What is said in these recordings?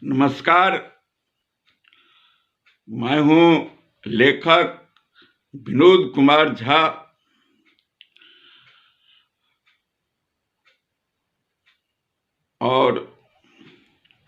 नमस्कार। मैं हूँ लेखक विनोद कुमार झा। और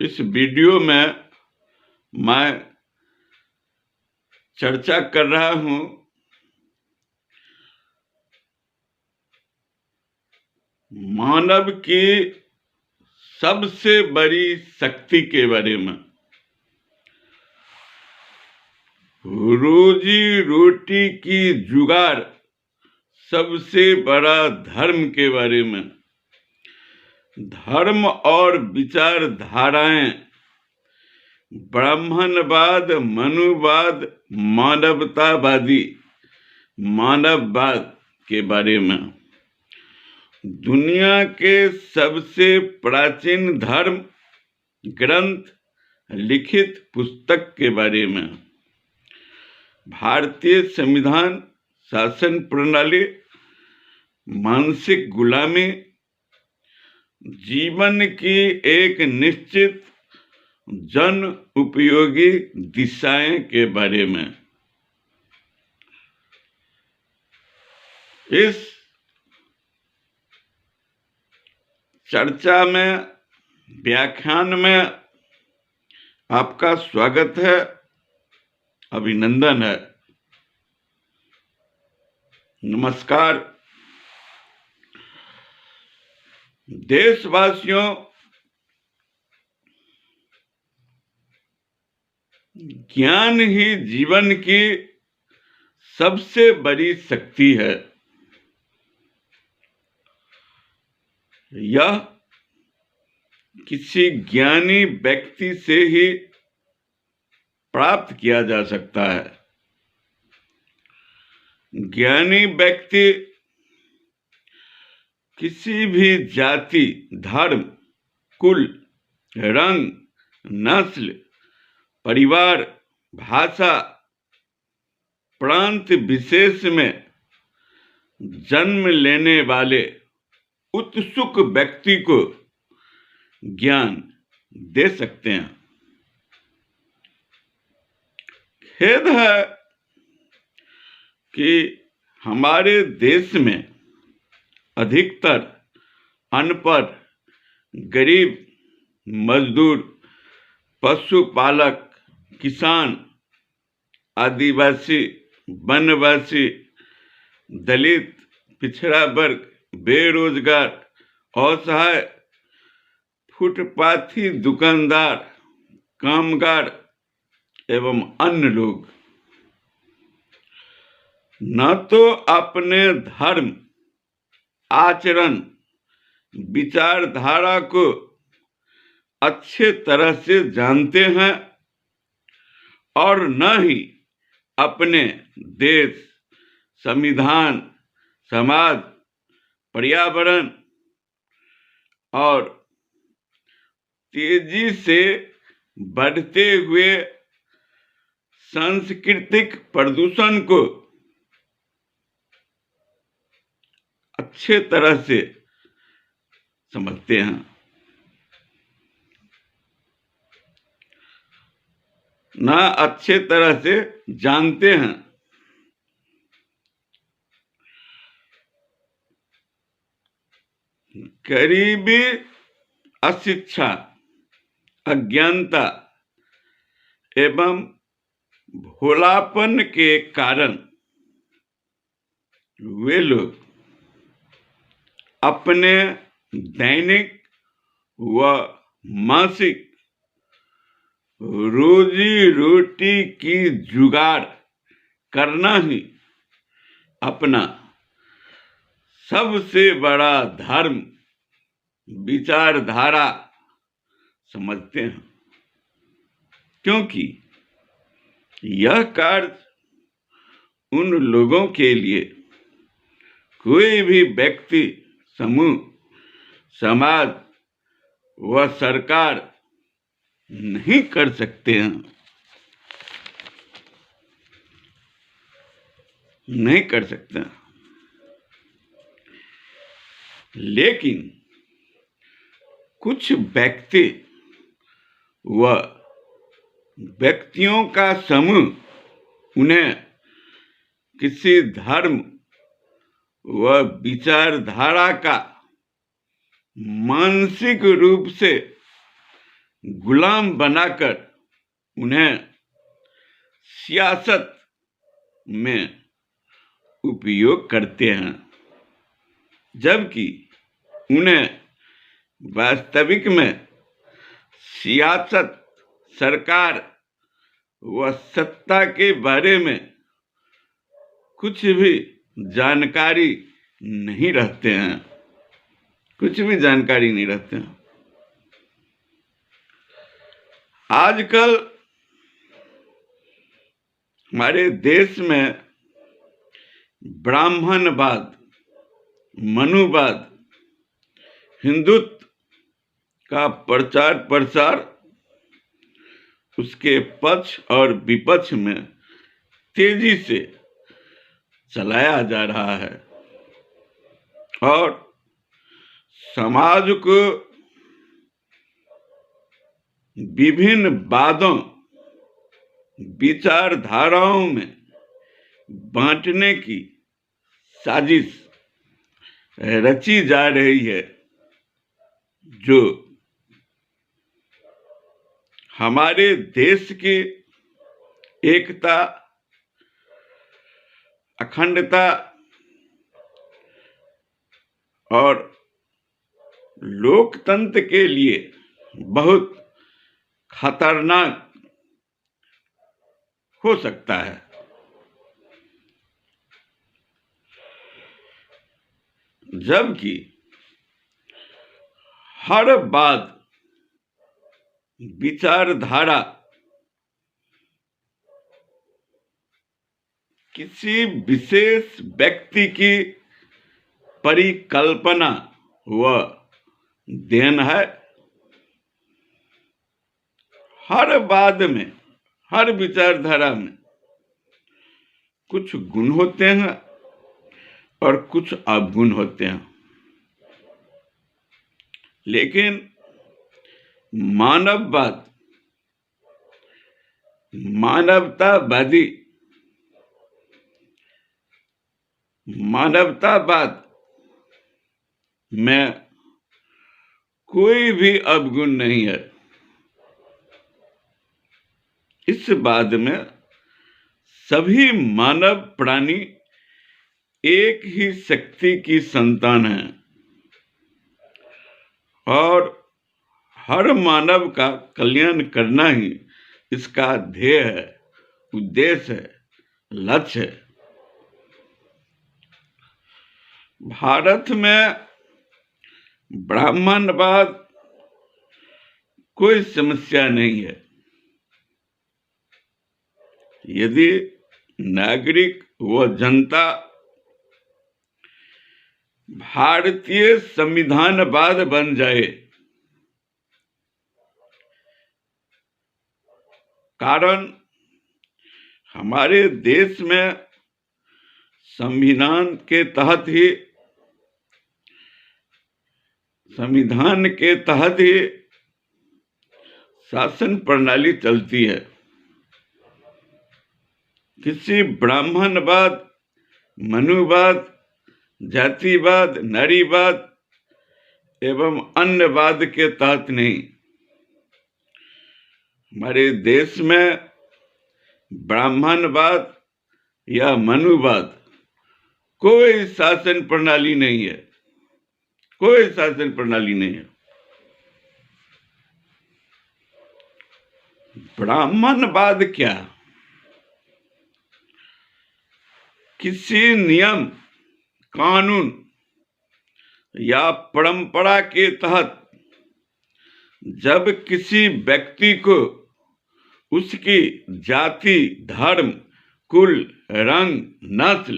इस वीडियो में मैं चर्चा कर रहा हूँ मानव की सबसे बड़ी शक्ति के बारे में, रोजी रोटी की जुगाड़ सबसे बड़ा धर्म के बारे में। धर्म और विचारधाराएं ब्राह्मणवाद, मनुवाद, मानववाद के बारे में। दुनिया के सबसे प्राचीन धर्म ग्रंथ, लिखित पुस्तक के बारे में। भारतीय संविधान, शासन प्रणाली, मानसिक गुलामी, जीवन की एक निश्चित जन उपयोगी दिशाएं के बारे में। इस चर्चा में, व्याख्यान में आपका स्वागत है, अभिनंदन है। नमस्कार। देशवासियों, ज्ञान ही जीवन की सबसे बड़ी शक्ति है। यह किसी ज्ञानी व्यक्ति से ही प्राप्त किया जा सकता है। ज्ञानी व्यक्ति किसी भी जाति, धर्म, कुल, रंग, नस्ल, परिवार, भाषा, प्रांत विशेष में जन्म लेने वाले उत्सुक व्यक्ति को ज्ञान दे सकते हैं। खेद है कि हमारे देश में अधिकतर अनपढ़, गरीब, मजदूर, पशुपालक, किसान, आदिवासी, वनवासी, दलित, पिछड़ा वर्ग, बेरोजगार, असहाय, फुटपाथी दुकानदार, कामगार एवं अन्य लोग न तो अपने धर्म, आचरण, विचारधारा को अच्छे तरह से जानते हैं और न ही अपने देश, संविधान, समाज, पर्यावरण और तेजी से बढ़ते हुए सांस्कृतिक प्रदूषण को अच्छे तरह से समझते हैं। ना अच्छे तरह से जानते हैं। गरीबी, अशिक्षा, अज्ञानता एवं भोलापन के कारण वे लोग अपने दैनिक व मासिक रोजी रोटी की जुगाड़ करना ही अपना सबसे बड़ा धर्म, विचारधारा समझते हैं, क्योंकि यह कार्य उन लोगों के लिए कोई भी व्यक्ति, समूह, समाज व सरकार नहीं कर सकते हैं, नहीं कर सकते हैं। लेकिन कुछ व्यक्ति व व्यक्तियों का समूह उन्हें किसी धर्म व विचारधारा का मानसिक रूप से गुलाम बनाकर उन्हें सियासत में उपयोग करते हैं, जबकि उन्हें वास्तविक में सियासत, सरकार व सत्ता के बारे में कुछ भी जानकारी नहीं रखते हैं, कुछ भी जानकारी नहीं रखते हैं। आजकल हमारे देश में ब्राह्मणवाद, मनुवाद, हिंदुत्व का प्रचार प्रसार, उसके पक्ष और विपक्ष में तेजी से चलाया जा रहा है और समाज को विभिन्न वादों, विचारधाराओं में बांटने की साजिश रची जा रही है, जो हमारे देश की एकता, अखंडता और लोकतंत्र के लिए बहुत खतरनाक हो सकता है। जबकि हर बात, विचारधारा किसी विशेष व्यक्ति की परिकल्पना व देन है। हर बात में, हर विचारधारा में कुछ गुण होते हैं और कुछ अवगुण होते हैं, लेकिन मानववाद, मानवतावाद में कोई भी अवगुण नहीं है। इस बात में सभी मानव प्राणी एक ही शक्ति की संतान हैं और हर मानव का कल्याण करना ही इसका ध्येय है, उद्देश्य है, लक्ष्य है। भारत में ब्राह्मणवाद कोई समस्या नहीं है। यदि नागरिक व जनता भारतीय संविधानवाद बन जाए, कारण हमारे देश में संविधान के तहत ही शासन प्रणाली चलती है। किसी ब्राह्मणवाद, मनुवाद, जातिवाद, नारीवाद एवं अन्यवाद के तहत नहीं। हमारे देश में ब्राह्मणवाद या मनुवाद कोई शासन प्रणाली नहीं है, कोई शासन प्रणाली नहीं है। ब्राह्मणवाद क्या? किसी नियम, कानून या परंपरा के तहत जब किसी व्यक्ति को उसकी जाति, धर्म, कुल, रंग, नस्ल,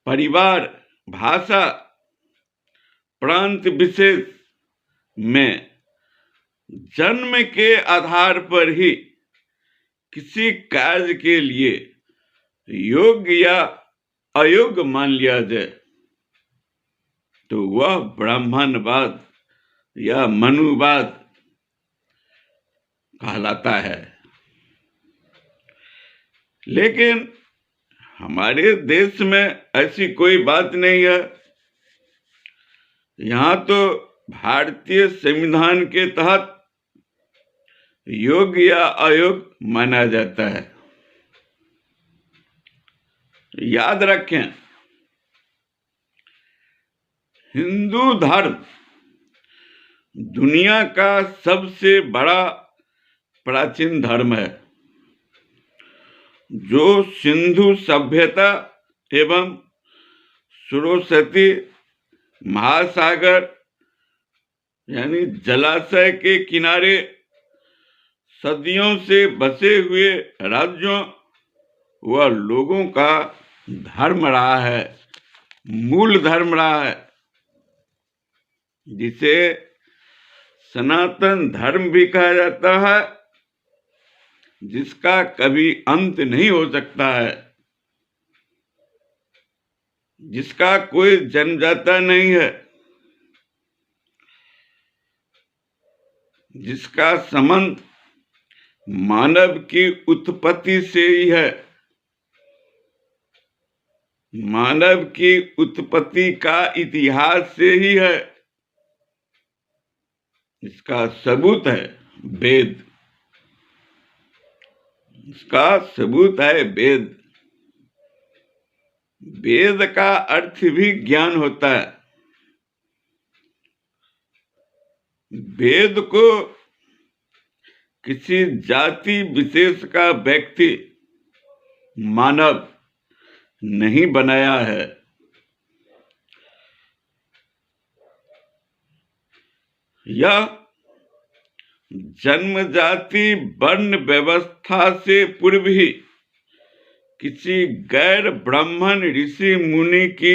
परिवार, भाषा, प्रांत विशेष में जन्म के आधार पर ही किसी कार्य के लिए योग्य या अयोग्य मान लिया जाए, तो वह ब्राह्मणवाद या मनुवाद कहलाता है। लेकिन हमारे देश में ऐसी कोई बात नहीं है। यहाँ तो भारतीय संविधान के तहत योग या अयोग माना जाता है। याद रखें, हिंदू धर्म दुनिया का सबसे बड़ा प्राचीन धर्म है, जो सिंधु सभ्यता एवं सरस्वती महासागर यानी जलाशय के किनारे सदियों से बसे हुए राज्यों व लोगों का धर्म रहा है, मूल धर्म रहा है, जिसे सनातन धर्म भी कहा जाता है, जिसका कभी अंत नहीं हो सकता है, जिसका कोई जन्मदाता नहीं है, जिसका संबंध मानव की उत्पत्ति से ही है, मानव की उत्पत्ति का इतिहास से ही है। इसका सबूत है वेद, इसका सबूत है वेद। वेद का अर्थ भी ज्ञान होता है। वेद को किसी जाति विशेष का व्यक्ति मानव नहीं बनाया है। यह जन्मजाति वर्ण व्यवस्था से पूर्व ही किसी गैर ब्राह्मण ऋषि मुनि की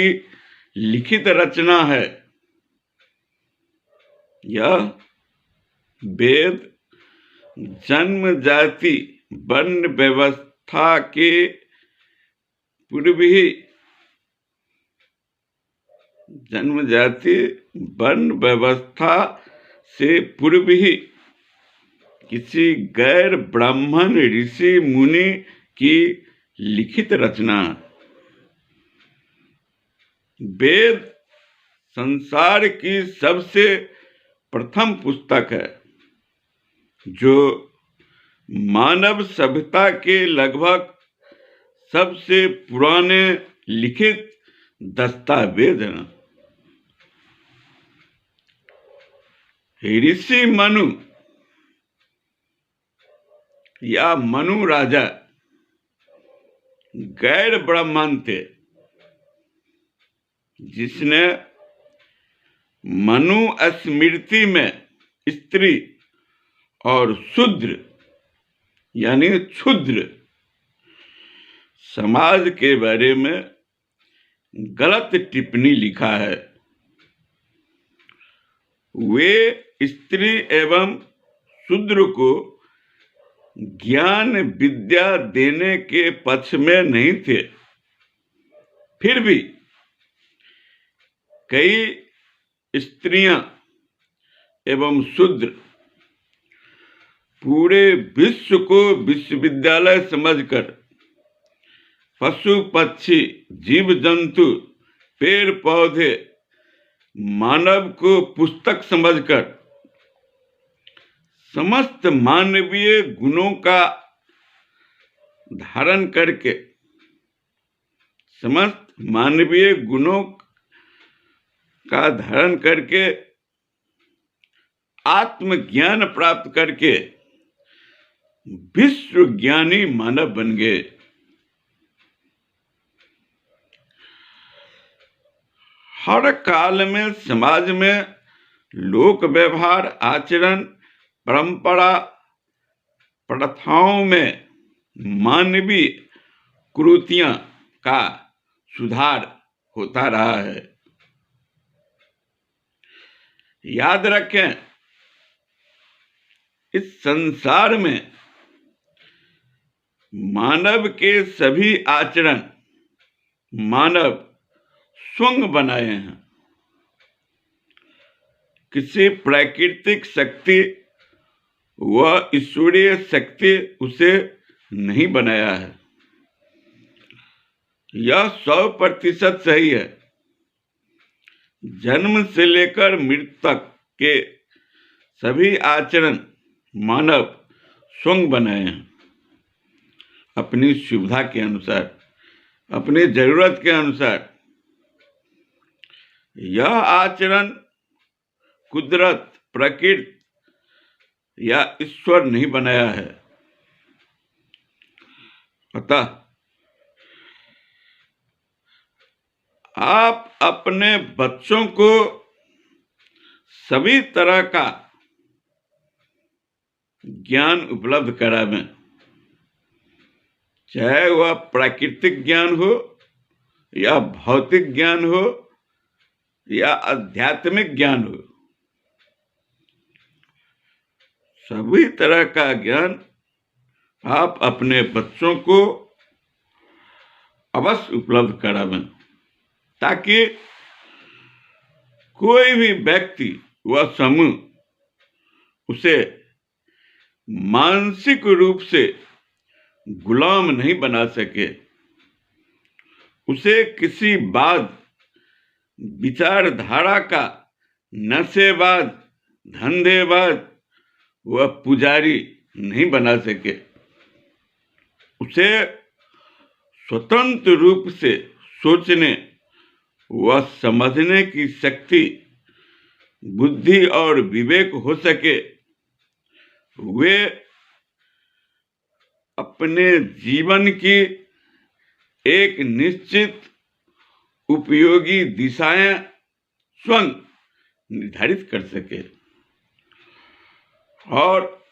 लिखित रचना है। यह वेद जन्मजाति वर्ण व्यवस्था के पूर्व ही जन्मजाति वर्ण व्यवस्था से पूर्व ही किसी गैर ब्राह्मण ऋषि मुनि की लिखित रचना। वेद संसार की सबसे प्रथम पुस्तक है, जो मानव सभ्यता के लगभग सबसे पुराने लिखित दस्तावेज हैं। ऋषि मनु या मनु राजा गैर ब्राह्मण थे, जिसने मनु स्मृति में स्त्री और शूद्र यानी क्षुद्र समाज के बारे में गलत टिप्पणी लिखा है। वे स्त्री एवं शूद्र को ज्ञान विद्या देने के पक्ष में नहीं थे। फिर भी कई स्त्रियां एवं शूद्र पूरे विश्व को विश्वविद्यालय समझकर पशु पक्षी जीव जंतु पेड़ पौधे मानव को पुस्तक समझकर समस्त मानवीय गुणों का धारण करके आत्मज्ञान प्राप्त करके विश्व ज्ञानी मानव बन गए। हर काल में समाज में लोक व्यवहार आचरण परंपरा प्रथाओं में मानवीय कुरीतियों का सुधार होता रहा है। याद रखें, इस संसार में मानव के सभी आचरण मानव स्वयं बनाए हैं। किसी प्राकृतिक शक्ति वह ईश्वरीय शक्ति उसे नहीं बनाया है। यह 100% सही है। जन्म से लेकर मृत्यु तक के सभी आचरण मानव स्वयं बनाए हैं, अपनी सुविधा के अनुसार, अपनी जरूरत के अनुसार। यह आचरण कुदरत, प्रकृति या ईश्वर नहीं बनाया है। अतः आप अपने बच्चों को सभी तरह का ज्ञान उपलब्ध करावें, चाहे वह प्राकृतिक ज्ञान हो या भौतिक ज्ञान हो या आध्यात्मिक ज्ञान हो। सभी तरह का ज्ञान आप अपने बच्चों को अवश्य उपलब्ध करावें, ताकि कोई भी व्यक्ति व समूह उसे मानसिक रूप से गुलाम नहीं बना सके, उसे किसी विचारधारा का नशेबाज, धंधेबाज व पुजारी नहीं बना सके। उसे स्वतंत्र रूप से सोचने व समझने की शक्ति, बुद्धि और विवेक हो सके। वे अपने जीवन की एक निश्चित उपयोगी दिशाएं स्वयं निर्धारित कर सके और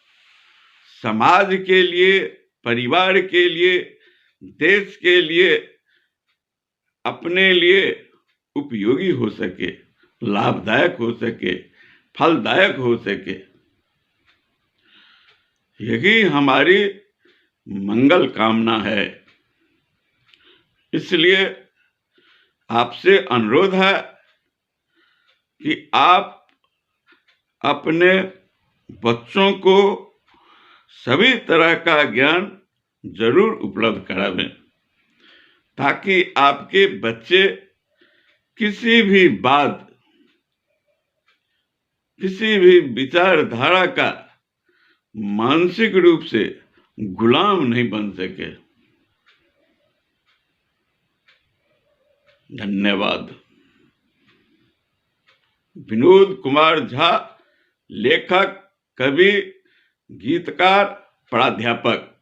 समाज के लिए, परिवार के लिए, देश के लिए, अपने लिए उपयोगी हो सके, लाभदायक हो सके, फलदायक हो सके। यही हमारी मंगल कामना है। इसलिए आपसे अनुरोध है कि आप अपने बच्चों को सभी तरह का ज्ञान जरूर उपलब्ध करावें, ताकि आपके बच्चे किसी भी विचारधारा का मानसिक रूप से गुलाम नहीं बन सके। धन्यवाद। विनोद कुमार झा, लेखक, कवि, गीतकार, प्राध्यापक।